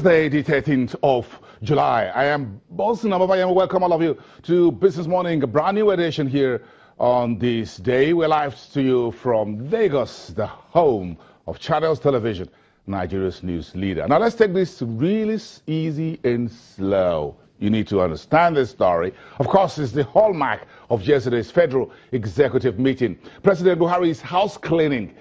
Thursday, the 13th of July. I am Bolson Ababa and welcome all of you to Business Morning, a brand new edition here on this day. We're live to you from Lagos, the home of Channels Television, Nigeria's news leader. Now let's take this really easy and slow. You need to understand this story. Of course, it's the hallmark of yesterday's Federal Executive meeting. President Buhari's house cleaning,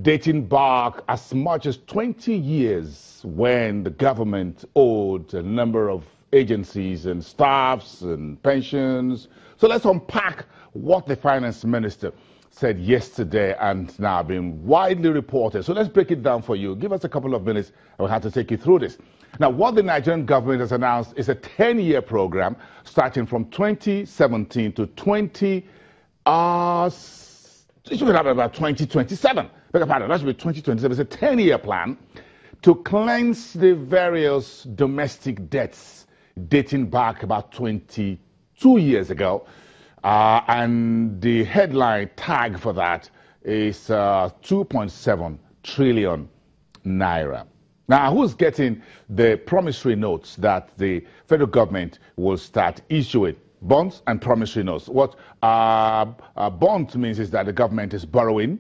dating back as much as 20 years when the government owed a number of agencies and staffs and pensions. So let's unpack what the finance minister said yesterday and now been widely reported. So let's break it down for you. Give us a couple of minutes and we'll have to take you through this. Now, what the Nigerian government has announced is a 10-year program starting from 2017 to 2027. Beg your pardon, that should be 2027. It's a 10-year plan to cleanse the various domestic debts dating back about 22 years ago. And the headline tag for that is 2.7 trillion naira. Now, who's getting the promissory notes that the federal government will start issuing? Bonds and promissory notes. What bond means is that the government is borrowing.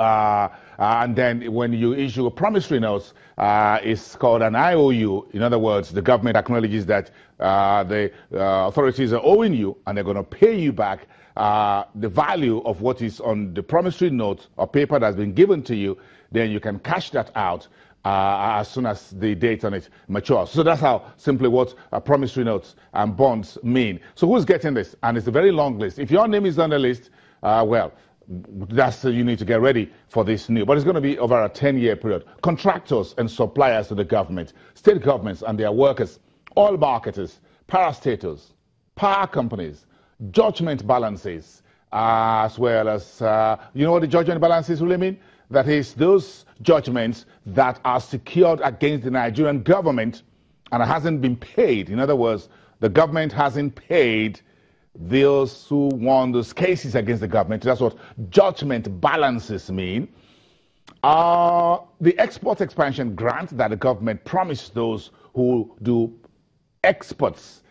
And then when you issue a promissory note, it's called an IOU. In other words, the government acknowledges that the authorities are owing you and they're going to pay you back the value of what is on the promissory note or paper that's been given to you. Then you can cash that out as soon as the date on it matures. So that's how simply what promissory notes and bonds mean. So who's getting this? And it's a very long list. If your name is on the list, well, that's you need to get ready for this new. But it's going to be over a 10-year period. Contractors and suppliers to the government, state governments and their workers, oil marketers, parastators, power companies, judgment balances, as well as, you know what the judgment balances really mean? That is those judgments that are secured against the Nigerian government and hasn't been paid. In other words, the government hasn't paid those who won those cases against the government. That's what judgment balances mean. The export expansion grant that the government promised those who do exports,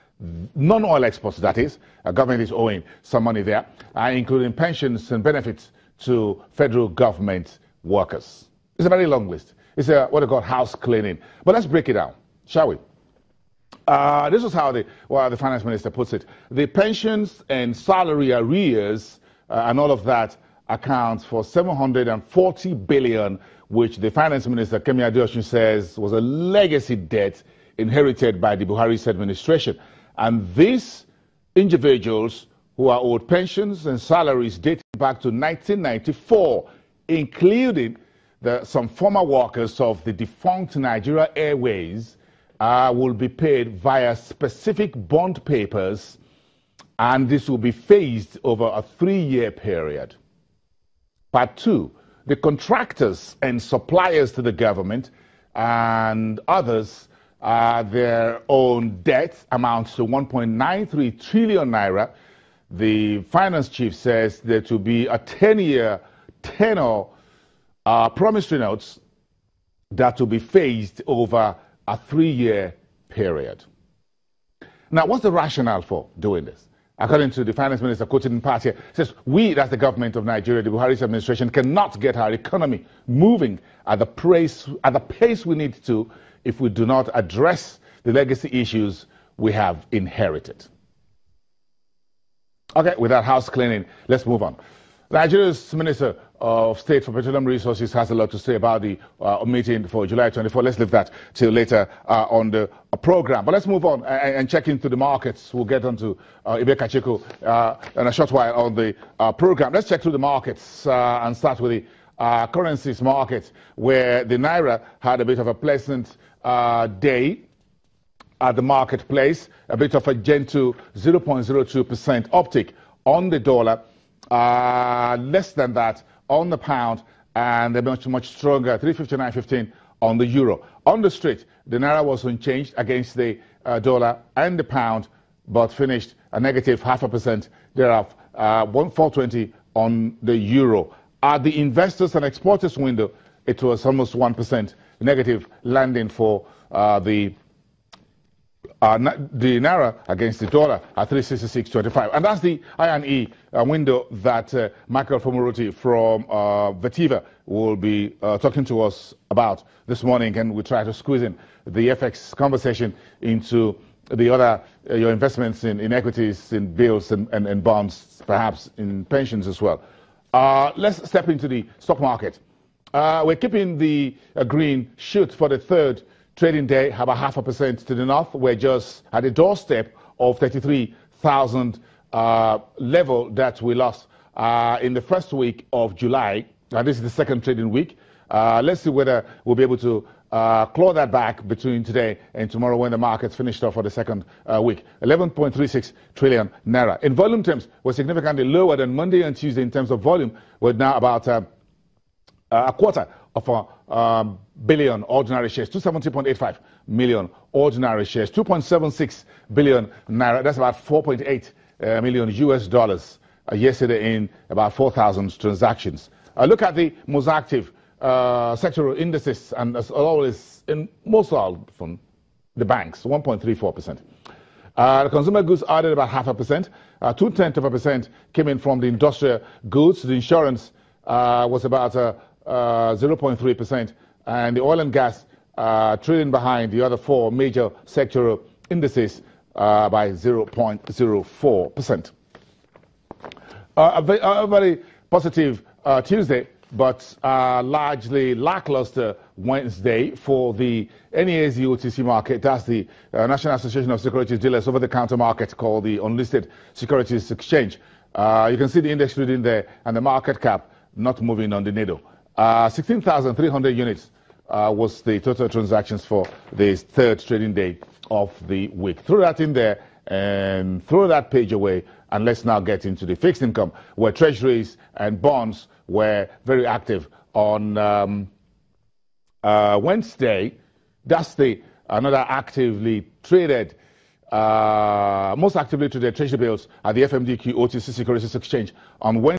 non-oil exports, that is, the government is owing some money there, including pensions and benefits to federal government workers. It's a very long list. It's what they call house cleaning. But let's break it down, shall we? This is how the finance minister puts it. The pensions and salary arrears and all of that accounts for 740 billion, which the finance minister, Kemi Adeosun, says was a legacy debt inherited by the Buhari's administration. And these individuals who are owed pensions and salaries dating back to 1994, including some former workers of the defunct Nigeria Airways, will be paid via specific bond papers, and this will be phased over a 3-year period. Part 2, the contractors and suppliers to the government and others, their own debt amounts to 1.93 trillion naira. The finance chief says there to be a 10-year tenor promissory notes that will be phased over a 3-year period. Now, what's the rationale for doing this? According to the finance minister quoted in part here, says, we, that's the government of Nigeria, the Buhari's administration, cannot get our economy moving at the pace we need to if we do not address the legacy issues we have inherited. Okay, with that house cleaning, let's move on. Nigeria's Minister of State for Petroleum Resources has a lot to say about the meeting for July 24. Let's leave that till later on the program. But let's move on and check into the markets. We'll get on to Ibe Kachiko in a short while on the program. Let's check through the markets and start with the currencies market, where the Naira had a bit of a pleasant day at the marketplace, a bit of a gentle 0.02% uptick on the dollar. Less than that on the pound, and they're much stronger, 359.15 on the euro. On the street, the naira was unchanged against the dollar and the pound, but finished a negative 0.5% thereof, 420 on the euro. At the investors and exporters window, it was almost 1% negative landing for the naira against the dollar at 366.25. And that's the I&E window that Michael Fomoroti from Vetiva will be talking to us about this morning. And we try to squeeze in the FX conversation into the other, your investments in equities, in bills and bonds, perhaps in pensions as well. Let's step into the stock market. We're keeping the green shoot for the third trading day, about 0.5% to the north. We're just at the doorstep of 33,000 level that we lost in the first week of July. This is the second trading week. Let's see whether we'll be able to claw that back between today and tomorrow when the market's finished off for the second week. 11.36 trillion naira. In volume terms, we're significantly lower than Monday and Tuesday in terms of volume. We're now about a quarter of a billion ordinary shares, 270.85 million ordinary shares, 2.76 billion naira. That's about 4.8 million US dollars yesterday in about 4,000 transactions. Look at the most active sectoral indices, and as always, in most often, the banks, 1.34%. The consumer goods added about 0.5%. 0.2% came in from the industrial goods. The insurance was about 0.3%, and the oil and gas trailing behind the other four major sectoral indices by 0.04%. A very positive Tuesday, but largely lackluster Wednesday for the NESE OTC market. That's the National Association of Securities Dealers over-the-counter market called the Unlisted Securities Exchange. You can see the index reading there and the market cap not moving on the needle. 16,300 units was the total transactions for this third trading day of the week. Throw that in there and throw that page away, and let's now get into the fixed income, where treasuries and bonds were very active on Wednesday. That's the another actively traded, most actively traded treasury bills at the FMDQ OTC Securities Exchange on Wednesday.